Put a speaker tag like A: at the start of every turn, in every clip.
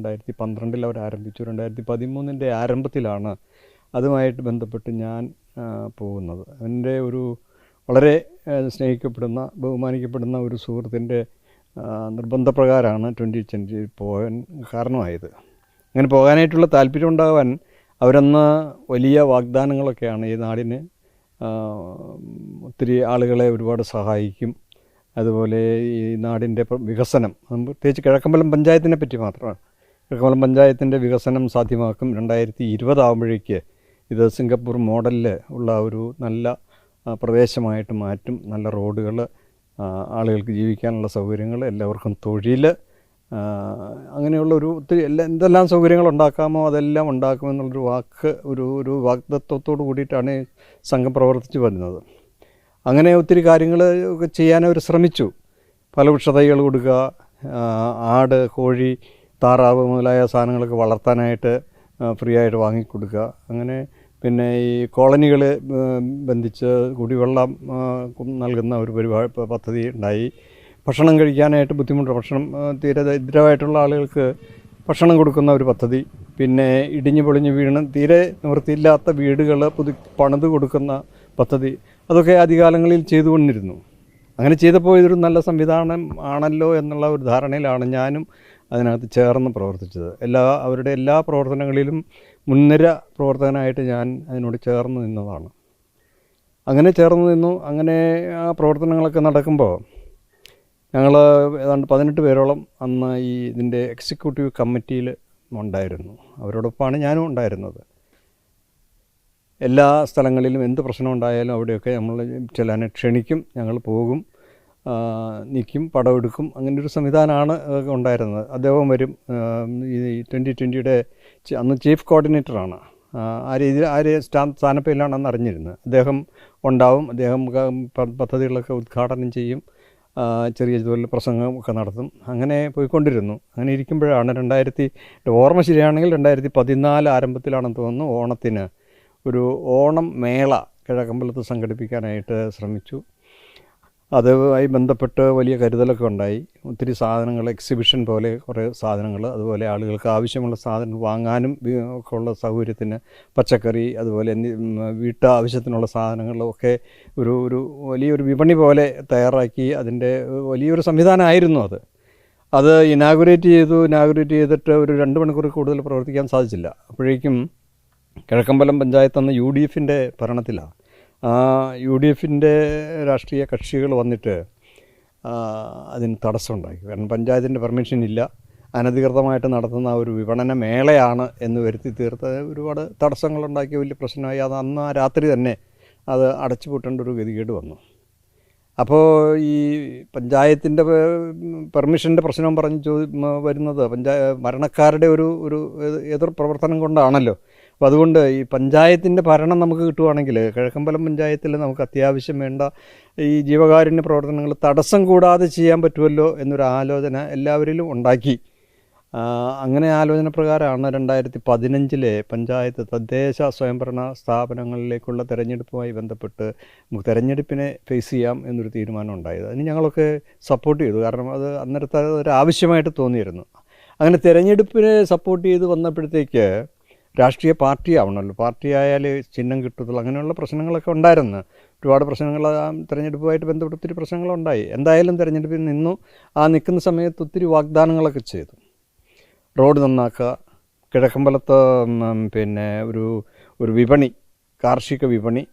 A: 2012 അവർ ആരംഭിച്ചു. 2013 ആരംഭത്തിലാണ് അതുമായിട്ട് ബന്ധപ്പെട്ട് ഞാൻ പോകുന്നത്. എൻ്റെ ഒരു വളരെ സ്നേഹിക്കപ്പെടുന്ന ബഹുമാനിക്കപ്പെടുന്ന ഒരു സുഹൃത്തിൻ്റെ നിർബന്ധപ്രകാരമാണ് 2020 പോകാൻ കാരണമായത്. അങ്ങനെ പോകാനായിട്ടുള്ള താല്പര്യം ഉണ്ടാകാൻ അവരന്ന് വലിയ വാഗ്ദാനങ്ങളൊക്കെയാണ് ഈ നാടിന്. ഒത്തിരി ആളുകളെ ഒരുപാട് സഹായിക്കും, അതുപോലെ ഈ നാടിൻ്റെ വികസനം, പ്രത്യേകിച്ച് കിഴക്കമ്പലം പഞ്ചായത്തിനെ പറ്റി മാത്രമാണ്. കിഴക്കമ്പലം പഞ്ചായത്തിൻ്റെ വികസനം സാധ്യമാക്കും. 2020 ആകുമ്പോഴേക്ക് ഇത് സിംഗപ്പൂർ മോഡലിൽ ഉള്ള ഒരു നല്ല പ്രദേശമായിട്ട് മാറ്റും. നല്ല റോഡുകൾ, ആളുകൾക്ക് ജീവിക്കാനുള്ള സൗകര്യങ്ങൾ, എല്ലാവർക്കും തൊഴിൽ, അങ്ങനെയുള്ള ഒത്തിരി എന്തെല്ലാം സൗകര്യങ്ങൾ ഉണ്ടാക്കാമോ അതെല്ലാം ഉണ്ടാക്കുമെന്നുള്ളൊരു ഒരു വാഗ്ദത്വത്തോട് കൂടിയിട്ടാണ് സംഘം പ്രവർത്തിച്ചു വരുന്നത്. അങ്ങനെ ഒത്തിരി കാര്യങ്ങൾ ചെയ്യാൻ അവർ ശ്രമിച്ചു. ഫലവൃക്ഷത്തൈകൾ കൊടുക്കുക, ആട്, കോഴി, താറാവ് മുതലായ സാധനങ്ങളൊക്കെ വളർത്താനായിട്ട് ഫ്രീ ആയിട്ട് വാങ്ങിക്കൊടുക്കുക. അങ്ങനെ പിന്നെ ഈ കോളനികൾ ബന്ധിച്ച് കുടിവെള്ളം നൽകുന്ന ഒരു പദ്ധതി ഉണ്ടായി. ഭക്ഷണം കഴിക്കാനായിട്ട് ഭക്ഷണം തീരെ ദരിദ്രമായിട്ടുള്ള ആളുകൾക്ക് ഭക്ഷണം കൊടുക്കുന്ന ഒരു പദ്ധതി. പിന്നെ ഇടിഞ്ഞു പൊളിഞ്ഞ് വീണ് തീരെ നിവൃത്തിയില്ലാത്ത വീടുകൾ പണിത് കൊടുക്കുന്ന പദ്ധതി. അതൊക്കെ ആദ്യകാലങ്ങളിൽ ചെയ്തുകൊണ്ടിരുന്നു. അങ്ങനെ ചെയ്തപ്പോൾ ഇതൊരു നല്ല സംവിധാനം ആണല്ലോ എന്നുള്ള ഒരു ധാരണയിലാണ് ഞാനും അതിനകത്ത് ചേർന്ന് പ്രവർത്തിച്ചത്. അവരുടെ എല്ലാ പ്രവർത്തനങ്ങളിലും മുൻനിര പ്രവർത്തകനായിട്ട് ഞാൻ അതിനോട് ചേർന്ന് നിന്നതാണ്. അങ്ങനെ ചേർന്ന് നിന്നു. അങ്ങനെ ആ പ്രവർത്തനങ്ങളൊക്കെ നടക്കുമ്പോൾ ഞങ്ങൾ ഏതാണ്ട് 18 പേരോളം അന്ന് ഇതിൻ്റെ എക്സിക്യൂട്ടീവ് കമ്മിറ്റിയിൽ ഉണ്ടായിരുന്നു. അവരോടൊപ്പമാണ് ഞാനും ഉണ്ടായിരുന്നത്. എല്ലാ സ്ഥലങ്ങളിലും എന്ത് പ്രശ്നം ഉണ്ടായാലും അവിടെയൊക്കെ നമ്മൾ ചിലനെ ക്ഷണിക്കും, ഞങ്ങൾ പോകും, നിൽക്കും, പടമെടുക്കും. അങ്ങനെ ഒരു സംവിധാനമാണ് ഉണ്ടായിരുന്നത്. അദ്ദേഹം വരും. ഈ 2020 അന്ന് ചീഫ് കോർഡിനേറ്ററാണ്. ആ രീതിയിൽ സ്ഥാനപ്പേരിലാണ് അന്ന് അറിഞ്ഞിരുന്നത്. അദ്ദേഹം ഉണ്ടാവും. അദ്ദേഹം പദ്ധതികളൊക്കെ ഉദ്ഘാടനം ചെയ്യും, ചെറിയ തൊഴിൽ പ്രസംഗമൊക്കെ നടത്തും. അങ്ങനെ പോയിക്കൊണ്ടിരുന്നു. അങ്ങനെ ഇരിക്കുമ്പോഴാണ് ഓർമ്മ ശരിയാണെങ്കിൽ 2014 ആരംഭത്തിലാണെന്ന് തോന്നുന്നു, ഓണത്തിന് ഒരു ഓണം മേള കിഴക്കമ്പലത്ത് സംഘടിപ്പിക്കാനായിട്ട് ശ്രമിച്ചു. അതുമായി ബന്ധപ്പെട്ട് വലിയ കരുതലൊക്കെ ഉണ്ടായി. ഒത്തിരി സാധനങ്ങൾ, എക്സിബിഷൻ പോലെ കുറേ സാധനങ്ങൾ, അതുപോലെ ആളുകൾക്ക് ആവശ്യമുള്ള സാധനങ്ങൾ വാങ്ങാനും ഒക്കെ ഉള്ള സൗകര്യത്തിന് പച്ചക്കറി, അതുപോലെ വീട്ടാവശ്യത്തിനുള്ള സാധനങ്ങളൊക്കെ ഒരു വലിയൊരു വിപണി പോലെ തയ്യാറാക്കി. അതിൻ്റെ വലിയൊരു സംവിധാനമായിരുന്നു അത് ഇനാഗുറേറ്റ് ചെയ്തിട്ട് ഒരു 2 മണിക്കൂർ കൂടുതൽ പ്രവർത്തിക്കാൻ സാധിച്ചില്ല. അപ്പോഴേക്കും കിഴക്കമ്പലം പഞ്ചായത്ത് അന്ന് UDFൻ്റെ ഭരണത്തിലാണ്. UDFൻ്റെ രാഷ്ട്രീയ കക്ഷികൾ വന്നിട്ട് അതിന് തടസ്സമുണ്ടാക്കി. കാരണം പഞ്ചായത്തിൻ്റെ പെർമിഷൻ ഇല്ല, അനധികൃതമായിട്ട് നടത്തുന്ന ഒരു വിപണന മേളയാണ് എന്ന് വരുത്തി തീർത്ത് ഒരുപാട് തടസ്സങ്ങളുണ്ടാക്കി. വലിയ പ്രശ്നമായി. അത് അന്ന് ആ രാത്രി തന്നെ അത് അടച്ചുപൂട്ടേണ്ട ഒരു ഗതികേട് വന്നു. അപ്പോൾ ഈ പഞ്ചായത്തിൻ്റെ പെർമിഷൻ്റെ പ്രശ്നം പറഞ്ഞ് വരുന്നത് ഭരണക്കാരുടെ ഒരു എതിർ പ്രവർത്തനം കൊണ്ടാണല്ലോ. അപ്പോൾ അതുകൊണ്ട് ഈ പഞ്ചായത്തിൻ്റെ ഭരണം നമുക്ക് കിട്ടുവാണെങ്കിൽ കിഴക്കമ്പലം പഞ്ചായത്തിൽ നമുക്ക് അത്യാവശ്യം വേണ്ട ഈ ജീവകാരുണ്യ പ്രവർത്തനങ്ങൾ തടസ്സം കൂടാതെ ചെയ്യാൻ പറ്റുമല്ലോ എന്നൊരു ആലോചന എല്ലാവരിലും ഉണ്ടാക്കി. അങ്ങനെ ആലോചന പ്രകാരമാണ് 2015 പഞ്ചായത്ത് തദ്ദേശ സ്വയംഭരണ സ്ഥാപനങ്ങളിലേക്കുള്ള തെരഞ്ഞെടുപ്പുമായി ബന്ധപ്പെട്ട് നമുക്ക് തെരഞ്ഞെടുപ്പിനെ ഫേസ് ചെയ്യാം എന്നൊരു തീരുമാനം ഉണ്ടായത്. അതിന് ഞങ്ങളൊക്കെ സപ്പോർട്ട് ചെയ്തു. കാരണം അത് അന്നേരത്തെ ഒരു ആവശ്യമായിട്ട് തോന്നിയിരുന്നു. അങ്ങനെ തെരഞ്ഞെടുപ്പിനെ സപ്പോർട്ട് ചെയ്ത് വന്നപ്പോഴത്തേക്ക് രാഷ്ട്രീയ പാർട്ടി ആവണമല്ലോ, പാർട്ടി ആയാൽ ചിഹ്നം കിട്ടത്തുള്ളൂ, അങ്ങനെയുള്ള പ്രശ്നങ്ങളൊക്കെ ഉണ്ടായിരുന്നു. ഒരുപാട് പ്രശ്നങ്ങൾ തെരഞ്ഞെടുപ്പുമായിട്ട് ബന്ധപ്പെട്ട് ഒത്തിരി പ്രശ്നങ്ങളുണ്ടായി. എന്തായാലും തെരഞ്ഞെടുപ്പിൽ നിന്നു. നിൽക്കുന്ന സമയത്ത് ഒത്തിരി വാഗ്ദാനങ്ങളൊക്കെ ചെയ്തു. റോഡ് നന്നാക്കുക, കിഴക്കമ്പലത്ത് പിന്നെ ഒരു വിപണി, കാർഷിക വിപണി,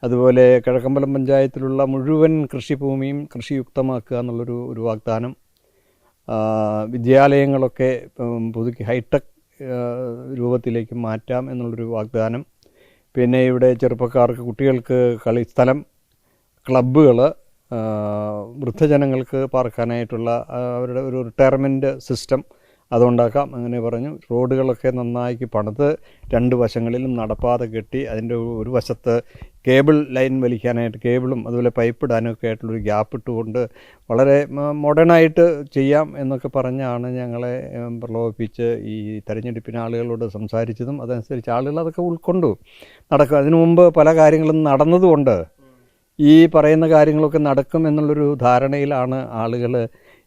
A: അതുപോലെ കിഴക്കമ്പലം പഞ്ചായത്തിലുള്ള മുഴുവൻ കൃഷിഭൂമിയും കൃഷിയുക്തമാക്കുക എന്നുള്ളൊരു വാഗ്ദാനം, വിദ്യാലയങ്ങളൊക്കെ പുതുക്കി ഹൈടെക് രൂപത്തിലേക്ക് മാറ്റാം എന്നുള്ളൊരു വാഗ്ദാനം, പിന്നെ ഇവിടെ ചെറുപ്പക്കാർക്ക്, കുട്ടികൾക്ക് കളിസ്ഥലം, ക്ലബ്ബുകൾ, വൃദ്ധജനങ്ങൾക്ക് പാർക്കാനായിട്ടുള്ള അവരുടെ ഒരു റിട്ടയർമെൻറ്റ് സിസ്റ്റം അതുണ്ടാക്കാം അങ്ങനെ പറഞ്ഞു. റോഡുകളൊക്കെ നന്നാക്കി പണിത് 2 വശങ്ങളിലും നടപ്പാത കെട്ടി അതിൻ്റെ ഒരു വശത്ത് കേബിൾ ലൈൻ വലിക്കാനായിട്ട് കേബിളും അതുപോലെ പൈപ്പ് ഇടാനൊക്കെ ആയിട്ടുള്ളൊരു ഗ്യാപ്പ് ഇട്ടുകൊണ്ട് വളരെ മോഡേണായിട്ട് ചെയ്യാം എന്നൊക്കെ പറഞ്ഞാണ് ഞങ്ങളെ പ്രലോഭിപ്പിച്ച് ഈ തെരഞ്ഞെടുപ്പിന് ആളുകളോട് സംസാരിച്ചതും. അതനുസരിച്ച് ആളുകൾ അതൊക്കെ ഉൾക്കൊണ്ടു നടക്കും. അതിനു മുമ്പ് പല കാര്യങ്ങളും നടന്നതുകൊണ്ട് ഈ പറയുന്ന കാര്യങ്ങളൊക്കെ നടക്കും എന്നുള്ളൊരു ധാരണയിലാണ് ആളുകൾ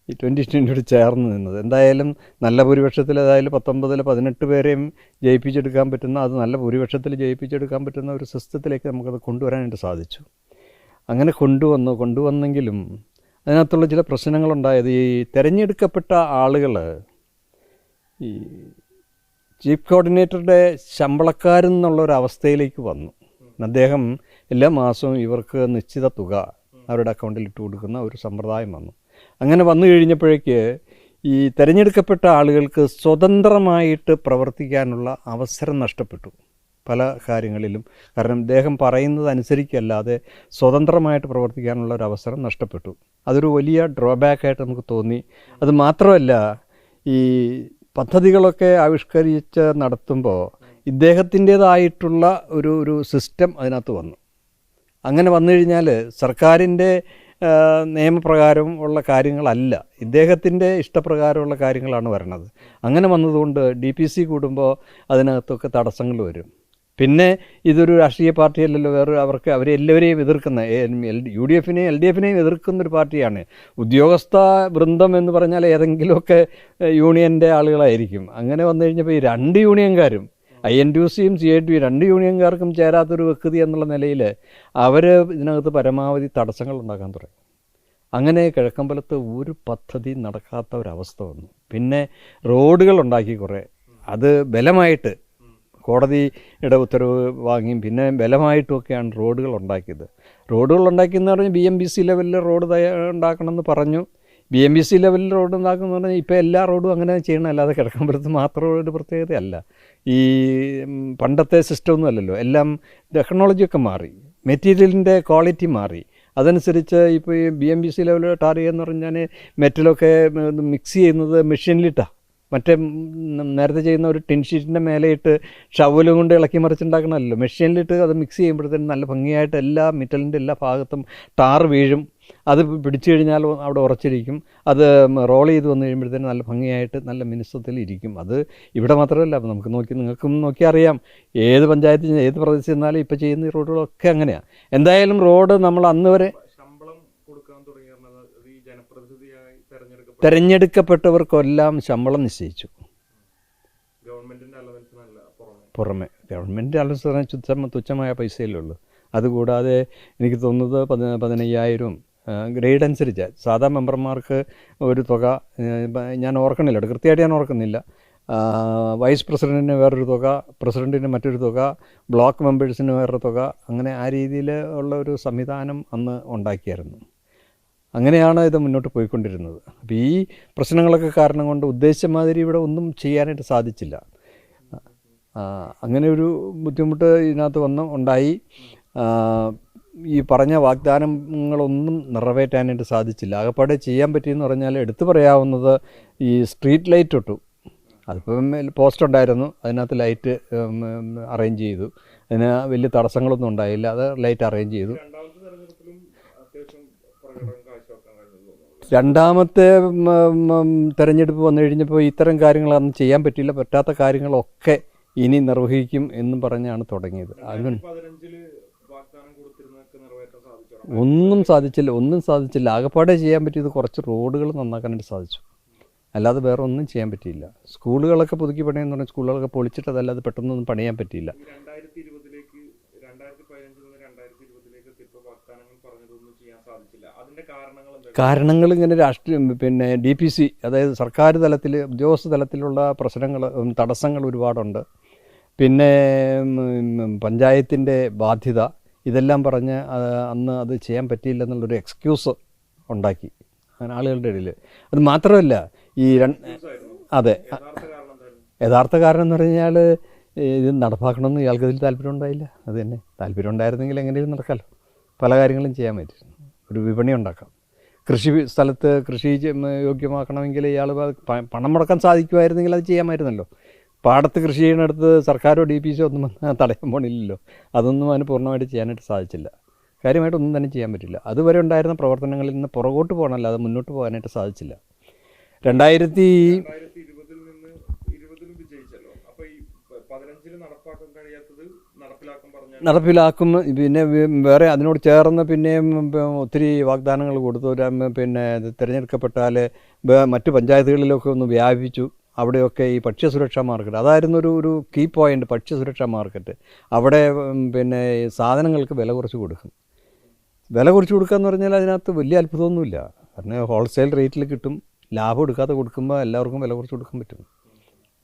A: ഈ 2020 ചേർന്ന് നിന്നത്. എന്തായാലും നല്ല ഭൂരിപക്ഷത്തിൽ, അതായത് 19-18 പേരെയും ജയിപ്പിച്ചെടുക്കാൻ പറ്റുന്ന, അത് നല്ല ഭൂരിപക്ഷത്തിൽ ജയിപ്പിച്ചെടുക്കാൻ പറ്റുന്ന ഒരു സിസ്റ്റത്തിലേക്ക് നമുക്കത് കൊണ്ടുവരാനായിട്ട് സാധിച്ചു. അങ്ങനെ കൊണ്ടുവന്നെങ്കിലും അതിനകത്തുള്ള ചില പ്രശ്നങ്ങളുണ്ടായത്, ഈ തിരഞ്ഞെടുക്കപ്പെട്ട ആളുകൾ ഈ ചീഫ് കോർഡിനേറ്ററുടെ ശമ്പളക്കാരെന്നുള്ളൊരവസ്ഥയിലേക്ക് വന്നു. അദ്ദേഹം എല്ലാ മാസവും ഇവർക്ക് നിശ്ചിത തുക അവരുടെ അക്കൗണ്ടിൽ ഇട്ട് കൊടുക്കുന്ന ഒരു സമ്പ്രദായം വന്നു. അങ്ങനെ വന്നു കഴിഞ്ഞപ്പോഴേക്ക് ഈ തിരഞ്ഞെടുക്കപ്പെട്ട ആളുകൾക്ക് സ്വതന്ത്രമായിട്ട് പ്രവർത്തിക്കാനുള്ള അവസരം നഷ്ടപ്പെട്ടു പല കാര്യങ്ങളിലും. കാരണം ഇദ്ദേഹം പറയുന്നത് അനുസരിക്കല്ലാതെ സ്വതന്ത്രമായിട്ട് പ്രവർത്തിക്കാനുള്ള ഒരു അവസരം നഷ്ടപ്പെട്ടു. അതൊരു വലിയ ഡ്രോബാക്കായിട്ട് നമുക്ക് തോന്നി. അത് മാത്രമല്ല, ഈ പദ്ധതികളൊക്കെ ആവിഷ്കരിച്ച് നടത്തുമ്പോൾ ഇദ്ദേഹത്തിൻ്റേതായിട്ടുള്ള ഒരു സിസ്റ്റം അതിനകത്ത് വന്നു. അങ്ങനെ വന്നു കഴിഞ്ഞാൽ സർക്കാരിൻ്റെ നിയമപ്രകാരം ഉള്ള കാര്യങ്ങളല്ല, ഇദ്ദേഹത്തിൻ്റെ ഇഷ്ടപ്രകാരമുള്ള കാര്യങ്ങളാണ് വരണത്. അങ്ങനെ വന്നതുകൊണ്ട് DPC കൂടുമ്പോൾ അതിനകത്തൊക്കെ തടസ്സങ്ങൾ വരും. പിന്നെ ഇതൊരു രാഷ്ട്രീയ പാർട്ടിയല്ലല്ലോ, അവരെല്ലാവരെയും എതിർക്കുന്ന UDF-നെയും LDF-നെയും എതിർക്കുന്നൊരു പാർട്ടിയാണ്. ഉദ്യോഗസ്ഥ വൃന്ദം എന്ന് പറഞ്ഞാൽ ഏതെങ്കിലുമൊക്കെ യൂണിയൻ്റെ ആളുകളായിരിക്കും. അങ്ങനെ വന്നു കഴിഞ്ഞപ്പോൾ ഈ 2 യൂണിയൻകാരും, INTUC-യും CITU 2 യൂണിയൻകാർക്കും ചേരാത്തൊരു വ്യക്തി എന്നുള്ള നിലയിൽ അവർ ഇതിനകത്ത് പരമാവധി തടസ്സങ്ങൾ ഉണ്ടാക്കാൻ തുടങ്ങി. അങ്ങനെ കിഴക്കമ്പലത്ത് ഒരു പദ്ധതി നടക്കാത്ത ഒരവസ്ഥ വന്നു. പിന്നെ റോഡുകൾ ഉണ്ടാക്കി കുറേ, അത് ബലമായിട്ട് കോടതിയുടെ ഉത്തരവ് വാങ്ങിയും പിന്നെ ബലമായിട്ടുമൊക്കെയാണ് റോഡുകൾ ഉണ്ടാക്കിയത്. റോഡുകൾ ഉണ്ടാക്കിയെന്ന് പറഞ്ഞാൽ BMBC ലെവലിൽ റോഡ് ഉണ്ടാക്കണമെന്ന് പറഞ്ഞു. BMBC ലെവലിൽ റോഡ് ഉണ്ടാക്കുന്നത് പറഞ്ഞാൽ ഇപ്പോൾ എല്ലാ റോഡും അങ്ങനെ ചെയ്യണം, അല്ലാതെ കിഴക്കമ്പലത്ത് മാത്രം ഒരു പ്രത്യേകതയല്ല. ഈ പണ്ടത്തെ സിസ്റ്റമൊന്നും അല്ലല്ലോ, എല്ലാം ടെക്നോളജിയൊക്കെ മാറി, മെറ്റീരിയലിൻ്റെ ക്വാളിറ്റി മാറി. അതനുസരിച്ച് ഇപ്പോൾ ഈ BMBC ലെവലിൽ ടാർ ചെയ്യുകയെന്ന് പറഞ്ഞാൽ മെറ്റലൊക്കെ മിക്സ് ചെയ്യുന്നത് മെഷീനിലിട്ടാണ്. മറ്റേ നേരത്തെ ചെയ്യുന്ന ഒരു ടിൻ ഷീറ്റിൻ്റെ മേലെയിട്ട് ഷവലും കൊണ്ട് ഇളക്കി മറിച്ചുണ്ടാക്കണമല്ലോ, മെഷീനിലിട്ട് അത് മിക്സ് ചെയ്യുമ്പോഴത്തേനും നല്ല ഭംഗിയായിട്ട് എല്ലാ മെറ്റലിൻ്റെ എല്ലാ ഭാഗത്തും ടാർ വീഴും. അത് പിടിച്ചു കഴിഞ്ഞാൽ അവിടെ ഉറച്ചിരിക്കും. അത് റോൾ ചെയ്ത് വന്നു കഴിയുമ്പോഴത്തേനും നല്ല ഭംഗിയായിട്ട് നല്ല മിനുസത്തിൽ ഇരിക്കും. അത് ഇവിടെ മാത്രമല്ല, നമുക്ക് നിങ്ങൾക്കും നോക്കി അറിയാം, ഏത് പഞ്ചായത്തിൽ ഏത് പ്രദേശത്ത് ചെന്നാലും ഇപ്പോൾ ചെയ്യുന്ന റോഡുകളൊക്കെ അങ്ങനെയാണ്. എന്തായാലും റോഡ് നമ്മൾ അന്ന് വരെ തെരഞ്ഞെടുക്കപ്പെട്ടവർക്കെല്ലാം ശമ്പളം നിശ്ചയിച്ചു. പുറമെ ഗവൺമെൻറ് അലവൻസ് പറഞ്ഞാൽ തുച്ഛമായ പൈസയല്ലേ ഉള്ളൂ. അതുകൂടാതെ എനിക്ക് തോന്നുന്നത് 15,000 ഗ്രേഡ് അനുസരിച്ച് സാധാ മെമ്പർമാർക്ക് ഒരു തുക, ഞാൻ ഓർക്കണില്ല, കൃത്യമായിട്ട് ഞാൻ ഓർക്കുന്നില്ല. വൈസ് പ്രസിഡൻറ്റിന് വേറൊരു തുക, പ്രസിഡൻറ്റിന് മറ്റൊരു തുക, ബ്ലോക്ക് മെമ്പേഴ്സിന് വേറൊരു തുക, അങ്ങനെ ആ രീതിയിൽ ഉള്ള ഒരു സംവിധാനം അന്ന് ഉണ്ടാക്കിയായിരുന്നു. അങ്ങനെയാണ് ഇത് മുന്നോട്ട് പോയിക്കൊണ്ടിരുന്നത്. അപ്പോൾ ഈ പ്രശ്നങ്ങളൊക്കെ കാരണം കൊണ്ട് ഉദ്ദേശിച്ച മാതിരി ഇവിടെ ഒന്നും ചെയ്യാനായിട്ട് സാധിച്ചില്ല. അങ്ങനെ ഒരു ബുദ്ധിമുട്ട് ഇതിനകത്ത് ഉണ്ടായി. ഈ പറഞ്ഞ വാഗ്ദാനങ്ങളൊന്നും നിറവേറ്റാനായിട്ട് സാധിച്ചില്ല. ആകപ്പാടെ ചെയ്യാൻ പറ്റിയെന്ന് പറഞ്ഞാൽ എടുത്തു പറയാവുന്നത് ഈ സ്ട്രീറ്റ് ലൈറ്റ് ഇട്ടു. അതിപ്പം പോസ്റ്റ് ഉണ്ടായിരുന്നു, അതിനകത്ത് ലൈറ്റ് അറേഞ്ച് ചെയ്തു. അതിന് വലിയ തടസ്സങ്ങളൊന്നും ഉണ്ടായില്ല, അത് ലൈറ്റ് അറേഞ്ച് ചെയ്തു. രണ്ടാമത്തെ തെരഞ്ഞെടുപ്പ് വന്നു കഴിഞ്ഞപ്പോൾ ഇത്തരം കാര്യങ്ങൾ അന്ന് ചെയ്യാൻ പറ്റില്ല, പറ്റാത്ത കാര്യങ്ങളൊക്കെ ഇനി നിർവഹിക്കും എന്നും പറഞ്ഞാണ് തുടങ്ങിയത്. അങ്ങനെ ഒന്നും സാധിച്ചില്ല. ആകപ്പാടെ ചെയ്യാൻ പറ്റിയത് കുറച്ച് റോഡുകൾ നന്നാക്കാനായിട്ട് സാധിച്ചു, അല്ലാതെ വേറെ ഒന്നും ചെയ്യാൻ പറ്റിയില്ല. സ്കൂളുകളൊക്കെ പുതുക്കി പണിയെന്ന് പറഞ്ഞാൽ സ്കൂളുകളൊക്കെ പൊളിച്ചിട്ട് അതല്ലാതെ പെട്ടെന്നൊന്നും പണിയാൻ പറ്റിയില്ല. കാരണങ്ങൾ ഇങ്ങനെ പിന്നെ DPC, അതായത് സർക്കാർ തലത്തിൽ ഉദ്യോഗസ്ഥ തലത്തിലുള്ള പ്രശ്നങ്ങൾ, തടസ്സങ്ങൾ ഒരുപാടുണ്ട്. പിന്നെ പഞ്ചായത്തിൻ്റെ ബാധ്യത, ഇതെല്ലാം പറഞ്ഞ് അന്ന് അത് ചെയ്യാൻ പറ്റിയില്ലെന്നുള്ളൊരു എക്സ്ക്യൂസ് ഉണ്ടാക്കി അങ്ങനെ ആളുകളുടെ ഇടയിൽ. അത് മാത്രമല്ല ഈ അതെ, യഥാർത്ഥ കാരണം എന്ന് പറഞ്ഞാൽ ഇത് നടപ്പാക്കണമെന്ന് ഇയാൾക്ക് ഇതിൽ താല്പര്യം ഉണ്ടായില്ല. അത് തന്നെ, താല്പര്യം ഉണ്ടായിരുന്നെങ്കിൽ എങ്ങനെയും നടക്കാമല്ലോ, പല കാര്യങ്ങളും ചെയ്യാൻ പറ്റും. ഒരു വിപണി ഉണ്ടാക്കാം, കൃഷി സ്ഥലത്ത് കൃഷി യോഗ്യമാക്കണമെങ്കിൽ ഇയാൾ പണം മുടക്കാൻ സാധിക്കുമായിരുന്നെങ്കിൽ അത് ചെയ്യാമായിരുന്നല്ലോ. പാടത്ത് കൃഷി ചെയ്യുന്നിടത്ത് സർക്കാരോ DPC ഒന്നും തടയാൻ പോണില്ലല്ലോ. അതൊന്നും അതിന് പൂർണ്ണമായിട്ട് ചെയ്യാനായിട്ട് സാധിച്ചില്ല. കാര്യമായിട്ടൊന്നും തന്നെ ചെയ്യാൻ പറ്റില്ല. അതുവരെ ഉണ്ടായിരുന്ന പ്രവർത്തനങ്ങളിൽ നിന്ന് പുറകോട്ട് പോകണമല്ല, അത് മുന്നോട്ട് പോകാനായിട്ട് സാധിച്ചില്ല. 2020 നടപ്പിലാക്കും. പിന്നെ വേറെ അതിനോട് ചേർന്ന് പിന്നെയും ഒത്തിരി വാഗ്ദാനങ്ങൾ കൊടുത്തു. പിന്നെ തിരഞ്ഞെടുക്കപ്പെട്ടാൽ മറ്റ് പഞ്ചായത്തുകളിലൊക്കെ ഒന്ന് വ്യാപിച്ചു. അവിടെയൊക്കെ ഈ ഭക്ഷ്യസുരക്ഷാ മാർക്കറ്റ് അതായിരുന്നു ഒരു കീ പോയിൻ്റ്. ഭക്ഷ്യസുരക്ഷാ മാർക്കറ്റ് അവിടെ പിന്നെ സാധനങ്ങൾക്ക് വില കുറച്ച് കൊടുക്കും. വില കുറച്ച് കൊടുക്കുക എന്ന് പറഞ്ഞാൽ അതിനകത്ത് വലിയ അത്ഭുതമൊന്നുമില്ല. കാരണം ഹോൾസെയിൽ റേറ്റിൽ കിട്ടും. ലാഭം എടുക്കാതെ കൊടുക്കുമ്പോൾ എല്ലാവർക്കും വില കുറച്ച് കൊടുക്കാൻ പറ്റും.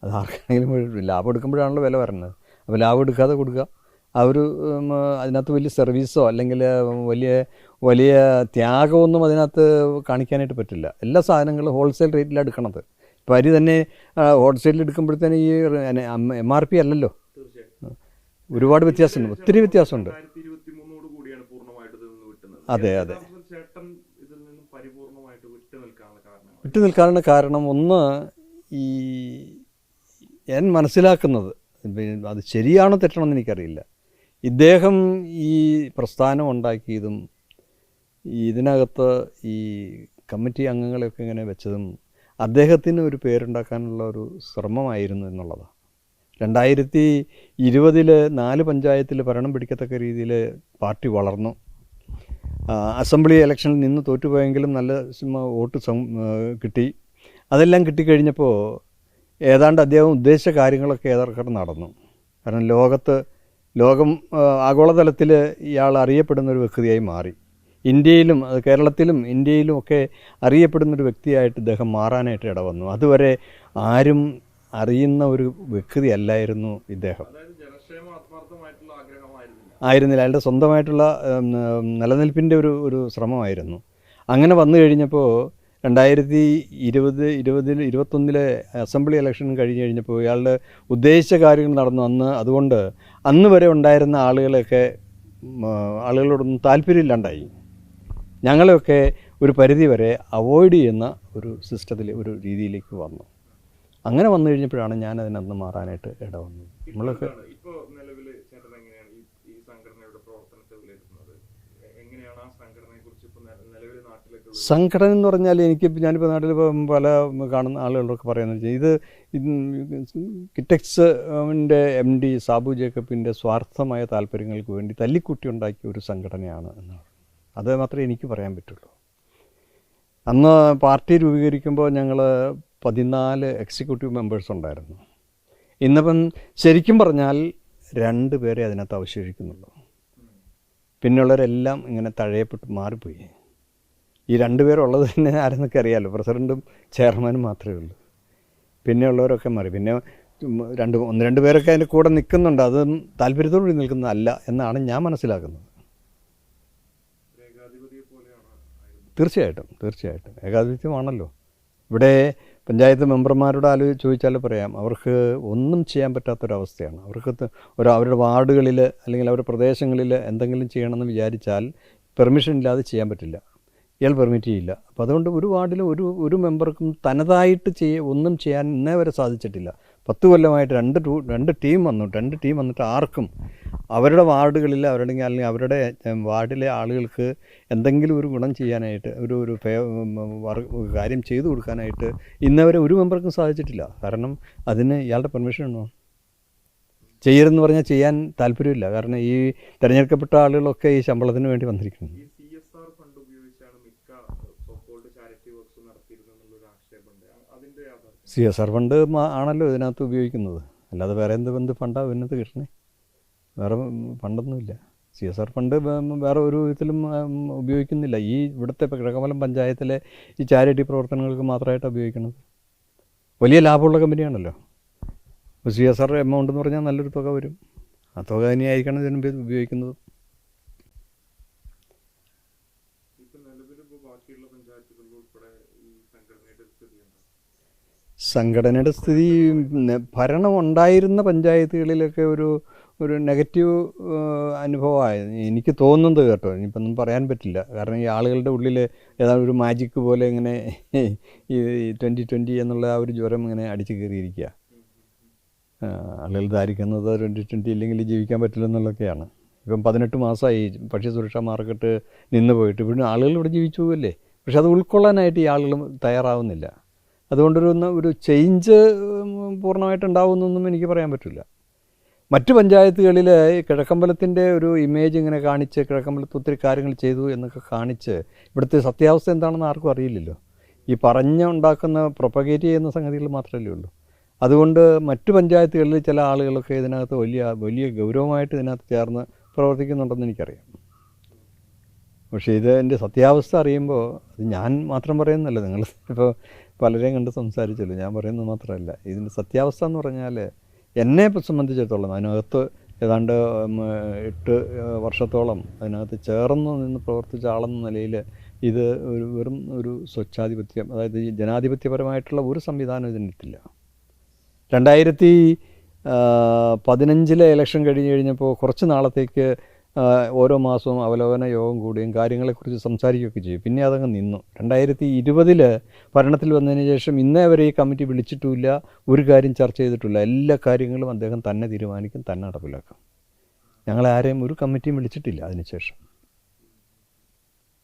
A: അത് ആർക്കാണെങ്കിലും ലാഭം എടുക്കുമ്പോഴാണല്ലോ വില വരുന്നത്. അപ്പോൾ ലാഭം എടുക്കാതെ കൊടുക്കുക. അതിനകത്ത് വലിയ സർവീസോ അല്ലെങ്കിൽ വലിയ വലിയ ത്യാഗമൊന്നും അതിനകത്ത് കാണിക്കാനായിട്ട് പറ്റില്ല. എല്ലാ സാധനങ്ങളും ഹോൾസെയിൽ റേറ്റിലാണ് എടുക്കണത്. ഇപ്പോൾ അരി തന്നെ ഹോൾസെയിലിൽ എടുക്കുമ്പോഴത്തേന് ഈ MRP അല്ലല്ലോ. ഒരുപാട് വ്യത്യാസമുണ്ട്, ഒത്തിരി വ്യത്യാസമുണ്ട്. അതെ അതെ. വിട്ടു നിൽക്കാനുള്ള കാരണം ഒന്ന്, ഞാൻ മനസ്സിലാക്കുന്നത്, അത് ശരിയാണോ തെറ്റണമെന്ന് എനിക്കറിയില്ല, ഇദ്ദേഹം ഈ പ്രസ്ഥാനം ഉണ്ടാക്കിയതും ഇതിനകത്ത് ഈ കമ്മിറ്റി അംഗങ്ങളെയൊക്കെ ഇങ്ങനെ വെച്ചതും അദ്ദേഹത്തിന് ഒരു പേരുണ്ടാക്കാനുള്ള ഒരു ശ്രമമായിരുന്നു എന്നുള്ളതാണ്. 2020 4 പഞ്ചായത്തിൽ ഭരണം പിടിക്കത്തക്ക രീതിയിൽ പാർട്ടി വളർന്നു. അസംബ്ലി ഇലക്ഷനിൽ നിന്ന് തോറ്റുപോയെങ്കിലും നല്ല വോട്ട് കിട്ടി. അതെല്ലാം കിട്ടിക്കഴിഞ്ഞപ്പോൾ ഏതാണ്ട് അദ്ദേഹം ഉദ്ദേശിച്ച കാര്യങ്ങളൊക്കെ ഏതൊക്കെ നടന്നു. കാരണം ലോകം ആഗോളതലത്തിൽ ഇയാൾ അറിയപ്പെടുന്ന ഒരു വ്യക്തിയായി മാറി. ഇന്ത്യയിലും കേരളത്തിലും ഇന്ത്യയിലും ഒക്കെ അറിയപ്പെടുന്നൊരു വ്യക്തിയായിട്ട് ഇദ്ദേഹം മാറാനായിട്ട് ഇടവന്നു. അതുവരെ ആരും അറിയുന്ന ഒരു വ്യക്തിയല്ലായിരുന്നു ഇദ്ദേഹം. ആയിരുന്നില്ല, അയാളുടെ സ്വന്തമായിട്ടുള്ള നിലനിൽപ്പിൻ്റെ ഒരു ശ്രമമായിരുന്നു. അങ്ങനെ വന്നു കഴിഞ്ഞപ്പോൾ 2021 അസംബ്ലി ഇലക്ഷൻ കഴിഞ്ഞ് കഴിഞ്ഞപ്പോൾ ഇയാളുടെ ഉദ്ദേശിച്ച കാര്യങ്ങൾ നടന്നു. അതുകൊണ്ട് അന്ന് വരെ ഉണ്ടായിരുന്ന ആളുകളോടൊന്നും താല്പര്യമില്ലാണ്ടായി. ഞങ്ങളെയൊക്കെ ഒരു പരിധി വരെ അവോയ്ഡ് ചെയ്യുന്ന ഒരു സിസ്റ്റത്തിൽ, ഒരു രീതിയിലേക്ക് വന്നു. അങ്ങനെ വന്നു കഴിഞ്ഞപ്പോഴാണ് ഞാൻ അതിനകത്ത് മാറാനായിട്ട് ഇടവന്നത്. നമ്മളൊക്കെ സംഘടന എന്ന് പറഞ്ഞാൽ ഞാനിപ്പോൾ നാട്ടിൽ പല കാണുന്ന ആളുകളൊക്കെ പറയുന്നത് ഇത് കിറ്റക്സിൻ്റെ MD സാബു ജേക്കബിൻ്റെ സ്വാർത്ഥമായ താല്പര്യങ്ങൾക്ക് വേണ്ടി തല്ലിക്കുട്ടി ഉണ്ടാക്കിയ ഒരു സംഘടനയാണ് എന്നാണ്. അത് മാത്രമേ എനിക്ക് പറയാൻ പറ്റുള്ളൂ. അന്ന് പാർട്ടി രൂപീകരിക്കുമ്പോൾ ഞങ്ങൾ 14 എക്സിക്യൂട്ടീവ് മെമ്പേഴ്സ് ഉണ്ടായിരുന്നു. ഇന്നിപ്പം ശരിക്കും പറഞ്ഞാൽ 2 പേരെ അതിനകത്ത് അവശേഷിക്കുന്നുള്ളൂ. പിന്നെയുള്ളവരെല്ലാം ഇങ്ങനെ തഴയപ്പെട്ട് മാറിപ്പോയി. ഈ 2 പേരുള്ളത് തന്നെ ആരെന്നൊക്കെ അറിയാമല്ലോ, പ്രസിഡൻറ്റും ചെയർമാനും മാത്രമേ ഉള്ളൂ. പിന്നെയുള്ളവരൊക്കെ മാറി. പിന്നെ 1-2 പേരൊക്കെ അതിൻ്റെ കൂടെ നിൽക്കുന്നുണ്ട്. അത് താല്പര്യത്തോടുകൂടി നിൽക്കുന്നതല്ല എന്നാണ് ഞാൻ മനസ്സിലാക്കുന്നത്. തീർച്ചയായിട്ടും ഏകാധിപത്യമാണല്ലോ. ഇവിടെ പഞ്ചായത്ത് മെമ്പർമാരോട് ചോദിച്ചാൽ പറയാം, അവർക്ക് ഒന്നും ചെയ്യാൻ പറ്റാത്തൊരവസ്ഥയാണ്. അവരുടെ വാർഡുകളിൽ അല്ലെങ്കിൽ അവരുടെ പ്രദേശങ്ങളിൽ എന്തെങ്കിലും ചെയ്യണമെന്ന് വിചാരിച്ചാൽ പെർമിഷൻ ഇല്ലാതെ ചെയ്യാൻ പറ്റില്ല. ഇയാൾ പെർമിറ്റ് ചെയ്യില്ല. അപ്പോൾ അതുകൊണ്ട് ഒരു വാർഡിലും ഒരു മെമ്പർക്കും തനതായിട്ട് ഒന്നും ചെയ്യാൻ ഇന്നേ വരെ സാധിച്ചിട്ടില്ല. 10 കൊല്ലമായിട്ട് 2 ടീം വന്നു. 2 ടീം വന്നിട്ട് ആർക്കും അവരുടെ വാർഡുകളിൽ അല്ലെങ്കിൽ അവരുടെ വാർഡിലെ ആളുകൾക്ക് എന്തെങ്കിലും ഒരു ഗുണം ചെയ്യാനായിട്ട് ഒരു കാര്യം ചെയ്തു കൊടുക്കാനായിട്ട് ഇന്നവരെ ഒരു മെമ്പർക്കും സാധിച്ചിട്ടില്ല. കാരണം അതിന് ഇയാളുടെ പെർമിഷൻ ഉണ്ടോ? ചെയ്യരുതെന്ന് പറഞ്ഞാൽ ചെയ്യാൻ താല്പര്യമില്ല. കാരണം ഈ തിരഞ്ഞെടുക്കപ്പെട്ട ആളുകളൊക്കെ ഈ ശമ്പളത്തിന് വേണ്ടി വന്നിരിക്കുന്നു. CSR ഫണ്ട് ആണല്ലോ ഇതിനകത്ത് ഉപയോഗിക്കുന്നത്. അല്ലാതെ വേറെ എന്ത് ഫണ്ടാണ് ഇതിനകത്ത് കിട്ടണേ? വേറെ ഫണ്ടൊന്നുമില്ല. CSR ഫണ്ട് വേറെ ഒരു വിധത്തിലും ഉപയോഗിക്കുന്നില്ല. ഇവിടുത്തെ കിഴക്കമ്പലം പഞ്ചായത്തിലെ ഈ ചാരിറ്റി പ്രവർത്തനങ്ങൾക്ക് മാത്രമായിട്ടാണ് ഉപയോഗിക്കുന്നത്. വലിയ ലാഭമുള്ള കമ്പനിയാണല്ലോ. അപ്പോൾ CSR എമൗണ്ട് എന്ന് പറഞ്ഞാൽ നല്ലൊരു തുക വരും. ആ തുക തന്നെയായിരിക്കണം ഇതിന് ഉപയോഗിക്കുന്നത്. സംഘടനയുടെ സ്ഥിതി ഭരണം ഉണ്ടായിരുന്ന പഞ്ചായത്തുകളിലൊക്കെ ഒരു നെഗറ്റീവ് അനുഭവമായിരുന്നു എനിക്ക് തോന്നുന്നത് കേട്ടോ. ഇനിയിപ്പം ഒന്നും പറയാൻ പറ്റില്ല. കാരണം ഈ ആളുകളുടെ ഉള്ളിൽ ഏതാണ്ട് ഒരു മാജിക്ക് പോലെ ഇങ്ങനെ ഈ 2020 എന്നുള്ള ആ ഒരു ജ്വരം ഇങ്ങനെ അടിച്ചു കയറിയിരിക്കുക. ആളുകൾ ധാരിക്കുന്നത് 2020 ഇല്ലെങ്കിൽ ജീവിക്കാൻ പറ്റില്ലെന്നുള്ളതൊക്കെയാണ്. ഇപ്പം 18 മാസമായി ഭക്ഷ്യസുരക്ഷാ മാർക്കറ്റ് നിന്ന് പോയിട്ട് ഇവിടെ ആളുകൾ ഇവിടെ ജീവിച്ചു പോകല്ലേ. പക്ഷെ അത് ഉൾക്കൊള്ളാനായിട്ട് ഈ ആളുകൾ തയ്യാറാവുന്നില്ല. അതുകൊണ്ടൊരു ചേഞ്ച് പൂർണ്ണമായിട്ടുണ്ടാവുമെന്നൊന്നും എനിക്ക് പറയാൻ പറ്റില്ല. മറ്റു പഞ്ചായത്തുകളിൽ കിഴക്കമ്പലത്തിൻ്റെ ഒരു ഇമേജ് ഇങ്ങനെ കാണിച്ച് കിഴക്കമ്പലത്ത് ഒത്തിരി കാര്യങ്ങൾ ചെയ്തു എന്നൊക്കെ കാണിച്ച് ഇവിടുത്തെ സത്യാവസ്ഥ എന്താണെന്ന് ആർക്കും അറിയില്ലല്ലോ. ഈ പറഞ്ഞുണ്ടാക്കുന്ന പ്രൊപ്പഗേറ്റ് ചെയ്യുന്ന സംഗതികൾ മാത്രമല്ലേ ഉള്ളൂ. അതുകൊണ്ട് മറ്റു പഞ്ചായത്തുകളിൽ ചില ആളുകളൊക്കെ ഇതിനകത്ത് വലിയ ഗൗരവമായിട്ട് ഇതിനകത്ത് ചേർന്ന് പ്രവർത്തിക്കുന്നുണ്ടെന്ന് എനിക്കറിയാം. പക്ഷേ ഇതിൻ്റെ സത്യാവസ്ഥ അറിയുമ്പോൾ അത് ഞാൻ മാത്രം പറയുന്നല്ല, നിങ്ങൾ ഇപ്പോൾ പലരെയും കണ്ട് സംസാരിച്ചല്ലോ, ഞാൻ പറയുന്നത് മാത്രമല്ല. ഇതിൻ്റെ സത്യാവസ്ഥ എന്ന് പറഞ്ഞാൽ എന്നെ സംബന്ധിച്ചിടത്തോളം അതിനകത്ത് ഏതാണ്ട് 8 വർഷത്തോളം അതിനകത്ത് ചേർന്ന് നിന്ന് പ്രവർത്തിച്ച ആളെന്ന നിലയിൽ ഇത് വെറും ഒരു സ്വച്ഛാധിപത്യം, അതായത് ഈ ജനാധിപത്യപരമായിട്ടുള്ള ഒരു സംവിധാനം ഇതിനിട്ടില്ല. 2015 ഇലക്ഷൻ കഴിഞ്ഞപ്പോൾ കുറച്ച് നാളത്തേക്ക് ഓരോ മാസവും അവലോകന യോഗം കൂടുകയും കാര്യങ്ങളെക്കുറിച്ച് സംസാരിക്കുകയൊക്കെ ചെയ്യും. പിന്നെ അതങ്ങ് നിന്നു. 2020 ഭരണത്തിൽ വന്നതിന് ശേഷം ഇന്നേ വരെ ഈ കമ്മിറ്റി വിളിച്ചിട്ടുമില്ല, ഒരു കാര്യം ചർച്ച ചെയ്തിട്ടില്ല. എല്ലാ കാര്യങ്ങളും അദ്ദേഹം തന്നെ തീരുമാനിക്കും, തന്നെ നടപ്പിലാക്കും. ഞങ്ങളാരെയും ഒരു കമ്മിറ്റിയും വിളിച്ചിട്ടില്ല അതിനുശേഷം.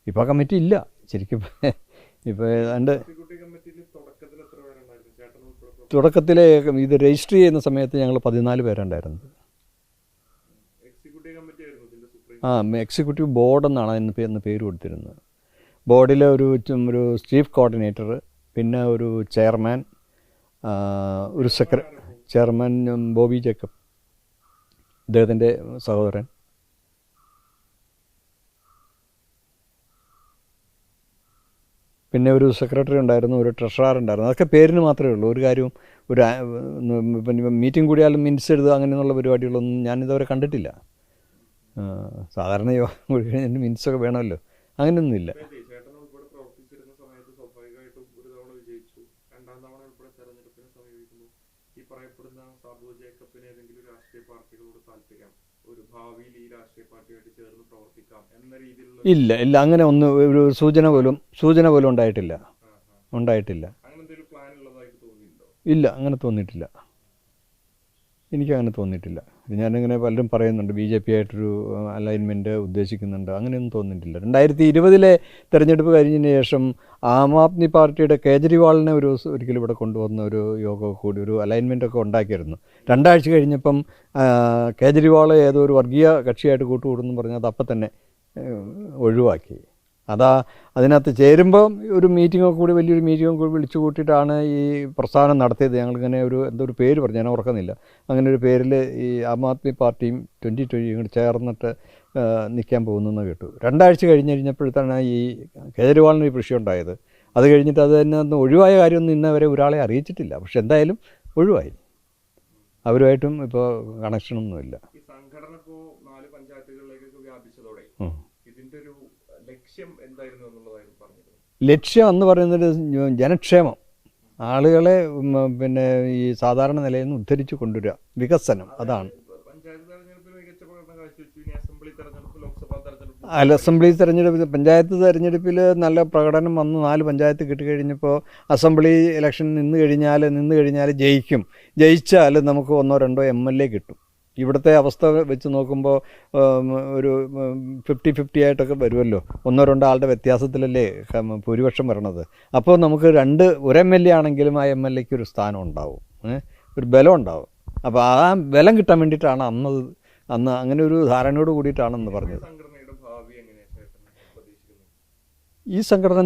A: ഇപ്പോൾ കമ്മിറ്റി ഇല്ല ശരിക്കും. ഇപ്പോൾ ഏതാണ്ട് തുടക്കത്തിലെ ഇത് രജിസ്റ്റർ ചെയ്യുന്ന സമയത്ത് ഞങ്ങൾ 14 പേരുണ്ടായിരുന്നത്. എക്സിക്യൂട്ടീവ് ബോർഡ് എന്നാണ് അതിന് പേര് കൊടുത്തിരുന്നത്. ബോർഡിൽ ഒരു ചീഫ് കോർഡിനേറ്റർ, പിന്നെ ഒരു ചെയർമാൻ, ഒരു ചെയർമാൻ ബോബി ജേക്കബ്, അദ്ദേഹത്തിൻ്റെ സഹോദരൻ, പിന്നെ ഒരു സെക്രട്ടറി ഉണ്ടായിരുന്നു, ഒരു ട്രഷറർ ഉണ്ടായിരുന്നു. അതൊക്കെ പേരിന് മാത്രമേ ഉള്ളൂ. ഒരു കാര്യവും മീറ്റിംഗ് കൂടിയാലും മിനിറ്റ്സ് എഴുതുക അങ്ങനെയുള്ള പരിപാടികളൊന്നും ഞാനിതുവരെ കണ്ടിട്ടില്ല. സാധാരണ യോഗം മിനിറ്റ്സൊക്കെ വേണമല്ലോ, അങ്ങനെയൊന്നുമില്ല. ഇല്ല അങ്ങനെ ഒന്നും ഒരു സൂചന പോലും ഉണ്ടായിട്ടില്ല. ഇല്ല, അങ്ങനെ തോന്നിയിട്ടില്ല. എനിക്കങ്ങനെ തോന്നിയിട്ടില്ല. ഞാനിങ്ങനെ പലരും പറയുന്നുണ്ട് BJP ആയിട്ടൊരു അലൈൻമെൻറ്റ് ഉദ്ദേശിക്കുന്നുണ്ട്, അങ്ങനെയൊന്നും തോന്നിയിട്ടില്ല. 2020 തെരഞ്ഞെടുപ്പ് കഴിഞ്ഞതിന് ശേഷം ആം ആദ്മി പാർട്ടിയുടെ കേജ്രിവാളിനെ ഒരിക്കലും ഇവിടെ കൊണ്ടുവന്ന ഒരു യോഗമൊക്കെ കൂടി ഒരു അലൈൻമെൻറ്റൊക്കെ ഉണ്ടാക്കിയിരുന്നു. 2 ആഴ്ച കഴിഞ്ഞപ്പം കേജ്രിവാൾ ഏതോ ഒരു വർഗീയ കക്ഷിയായിട്ട് കൂട്ടുകൂടുന്നു പറഞ്ഞാൽ അത് അപ്പം തന്നെ ഒഴിവാക്കി. അതിനകത്ത് ചേരുമ്പം ഒരു മീറ്റിങ്ങൊക്കെ കൂടി, വലിയൊരു മീറ്റിങ്ങൊക്കെ കൂടി വിളിച്ചു കൂട്ടിയിട്ടാണ് ഈ പ്രസ്ഥാനം നടത്തിയത്. ഞങ്ങളിങ്ങനെ എന്തോ ഒരു പേര് പറഞ്ഞു, ഞാൻ ഓർക്കുന്നില്ല. അങ്ങനെ ഒരു പേരിൽ ഈ ആം ആദ്മി പാർട്ടിയും 2020 ഇങ്ങോട്ട് ചേർന്നിട്ട് നിൽക്കാൻ പോകുന്നെന്ന് കേട്ടു. 2 ആഴ്ച കഴിഞ്ഞപ്പോഴത്താണ് ഈ കേജ്രിവാളിന് ഈ പ്രശ്നം ഉണ്ടായത്. അത് കഴിഞ്ഞിട്ട് അത് തന്നെ ഒഴിവായ കാര്യമൊന്നും ഇന്നവരെ ഒരാളെ അറിയിച്ചിട്ടില്ല. പക്ഷെ എന്തായാലും ഒഴിവായി. അവരുമായിട്ടും ഇപ്പോൾ കണക്ഷനൊന്നുമില്ല. ലക്ഷ്യം എന്ന് പറയുന്നത് ജനക്ഷേമം, ആളുകളെ പിന്നെ ഈ സാധാരണ നിലയിൽ നിന്ന് ഉദ്ധരിച്ചു കൊണ്ടുവരിക, വികസനം, അതാണ്. അസംബ്ലി തെരഞ്ഞെടുപ്പ്, പഞ്ചായത്ത് തെരഞ്ഞെടുപ്പിൽ നല്ല പ്രകടനം വന്ന് 4 പഞ്ചായത്ത് കിട്ടിക്കഴിഞ്ഞപ്പോൾ അസംബ്ലി ഇലക്ഷൻ നിന്ന് കഴിഞ്ഞാൽ ജയിച്ചാൽ നമുക്ക് 1-2 MLA കിട്ടും. ഇവിടുത്തെ അവസ്ഥ വെച്ച് നോക്കുമ്പോൾ ഒരു 50-50 ആയിട്ടൊക്കെ വരുമല്ലോ. 1-2 ആളുടെ വ്യത്യാസത്തിലല്ലേ ഭൂരിപക്ഷം വരണത്. അപ്പോൾ നമുക്ക് ഒരു MLA ആണെങ്കിലും ആ MLAക്ക് ഒരു സ്ഥാനം ഉണ്ടാവും, ഒരു ബലം ഉണ്ടാവും. അപ്പോൾ ആ ബലം കിട്ടാൻ വേണ്ടിയിട്ടാണ് അന്ന് അങ്ങനെ ഒരു ധാരണയോട് കൂടിയിട്ടാണെന്ന് പറഞ്ഞത്. ഈ സംഘടന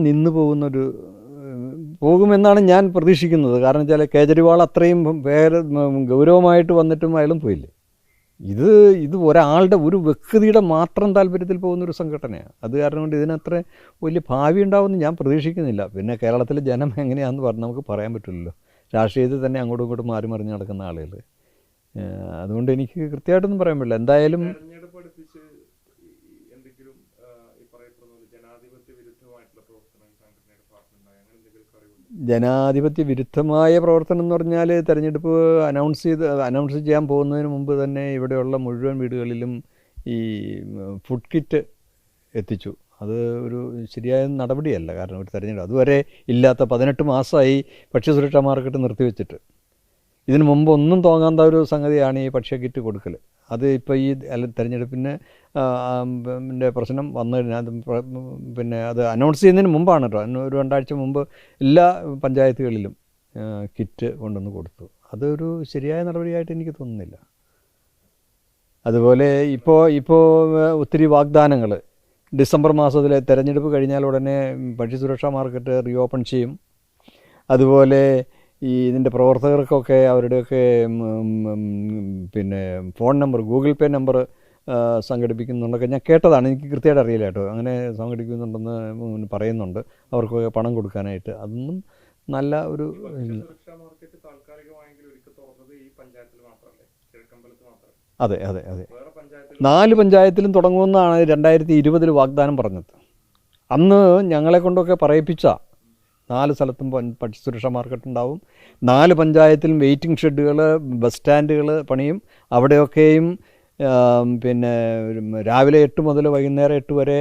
A: പോകുമെന്നാണ് ഞാൻ പ്രതീക്ഷിക്കുന്നത്. കാരണം വെച്ചാൽ കേജ്രിവാൾ അത്രയും ഗൗരവമായിട്ട് വന്നിട്ടും അയാളും പോയില്ലേ. ഇത് ഒരാളുടെ ഒരു വ്യക്തിയുടെ മാത്രം താല്പര്യത്തിൽ പോകുന്നൊരു സംഘടനയാണ്. അത് കാരണം കൊണ്ട് ഇതിനത്ര വലിയ ഭാവി ഉണ്ടാവുമെന്ന് ഞാൻ പ്രതീക്ഷിക്കുന്നില്ല. പിന്നെ കേരളത്തിലെ ജനം എങ്ങനെയാണെന്ന് നമുക്ക് പറയാൻ പറ്റില്ലല്ലോ. രാഷ്ട്രീയത്തിൽ തന്നെ അങ്ങോട്ടും ഇങ്ങോട്ടും മാറി മറിഞ്ഞ് നടക്കുന്ന ആളുകൾ. അതുകൊണ്ട് എനിക്ക് കൃത്യമായിട്ടൊന്നും പറയാൻ പറ്റില്ല. എന്തായാലും ജനാധിപത്യ വിരുദ്ധമായ പ്രവർത്തനം എന്ന് പറഞ്ഞാൽ തെരഞ്ഞെടുപ്പ് അനൗൺസ് ചെയ്യാൻ പോകുന്നതിന് മുമ്പ് തന്നെ ഇവിടെയുള്ള മുഴുവൻ വീടുകളിലും ഈ ഫുഡ് കിറ്റ് എത്തിച്ചു. അത് ഒരു ശരിയായ നടപടിയല്ല. കാരണം ഒരു തെരഞ്ഞെടുപ്പ് അതുവരെ ഇല്ലാത്ത 18 മാസമായി ഭക്ഷ്യസുരക്ഷാ മാർക്കറ്റ് നിർത്തിവെച്ചിട്ട്. ഇതിനു മുമ്പ് ഒന്നും തോന്നാത്ത ഒരു സംഗതിയാണ് ഈ ഭക്ഷ്യ കിറ്റ് കൊടുക്കൽ. അത് ഇപ്പോൾ ഈ തെരഞ്ഞെടുപ്പിന് പ്രശ്നം വന്നു കഴിഞ്ഞാൽ പിന്നെ അത് അനൗൺസ് ചെയ്യുന്നതിന് മുമ്പാണ് കേട്ടോ. ഒരു 2 ആഴ്ച മുമ്പ് എല്ലാ പഞ്ചായത്തുകളിലും കിറ്റ് കൊണ്ടുവന്ന് കൊടുത്തു. അതൊരു ശരിയായ നടപടിയായിട്ട് എനിക്ക് തോന്നുന്നില്ല. അതുപോലെ ഇപ്പോൾ ഒത്തിരി വാഗ്ദാനങ്ങൾ ഡിസംബർ മാസത്തിലെ തെരഞ്ഞെടുപ്പ് കഴിഞ്ഞാൽ ഉടനെ ഭക്ഷ്യസുരക്ഷാ മാർക്കറ്റ് റീഓപ്പൺ ചെയ്യും, അതുപോലെ ഈ ഇതിൻ്റെ പ്രവർത്തകർക്കൊക്കെ അവരുടെയൊക്കെ പിന്നെ phone number, Google Pay number സംഘടിപ്പിക്കുന്നുണ്ടൊക്കെ ഞാൻ കേട്ടതാണ്. എനിക്ക് കൃത്യമായിട്ട് അറിയില്ല കേട്ടോ. അങ്ങനെ സംഘടിപ്പിക്കുന്നുണ്ടെന്ന് പറയുന്നുണ്ട്, അവർക്കൊക്കെ പണം കൊടുക്കാനായിട്ട്. അതൊന്നും നല്ല ഒരു അതെ അതെ അതെ 4 പഞ്ചായത്തിലും തുടങ്ങുമെന്നാണ് 2020 വാഗ്ദാനം പറഞ്ഞത്. അന്ന് ഞങ്ങളെ കൊണ്ടൊക്കെ പറയിപ്പിച്ച 4 സ്ഥലത്തും ഭക്ഷ്യസുരക്ഷാ മാർക്കറ്റ് ഉണ്ടാവും, 4 പഞ്ചായത്തിലും വെയിറ്റിംഗ് ഷെഡുകൾ, ബസ് സ്റ്റാൻഡുകൾ പണിയും, അവിടെയൊക്കെയും പിന്നെ രാവിലെ 8 മുതൽ വൈകുന്നേരം 8 വരെ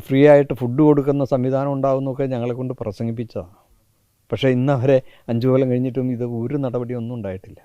A: ഫ്രീ ആയിട്ട് ഫുഡ് കൊടുക്കുന്ന സംവിധാനം ഉണ്ടാവുമെന്നൊക്കെ ഞങ്ങളെ കൊണ്ട് പ്രസംഗിപ്പിച്ചതാണ്. പക്ഷേ ഇന്നവരെ 5 കൊല്ലം കഴിഞ്ഞിട്ടും ഇത് ഒരു നടപടിയൊന്നും ഉണ്ടായിട്ടില്ല.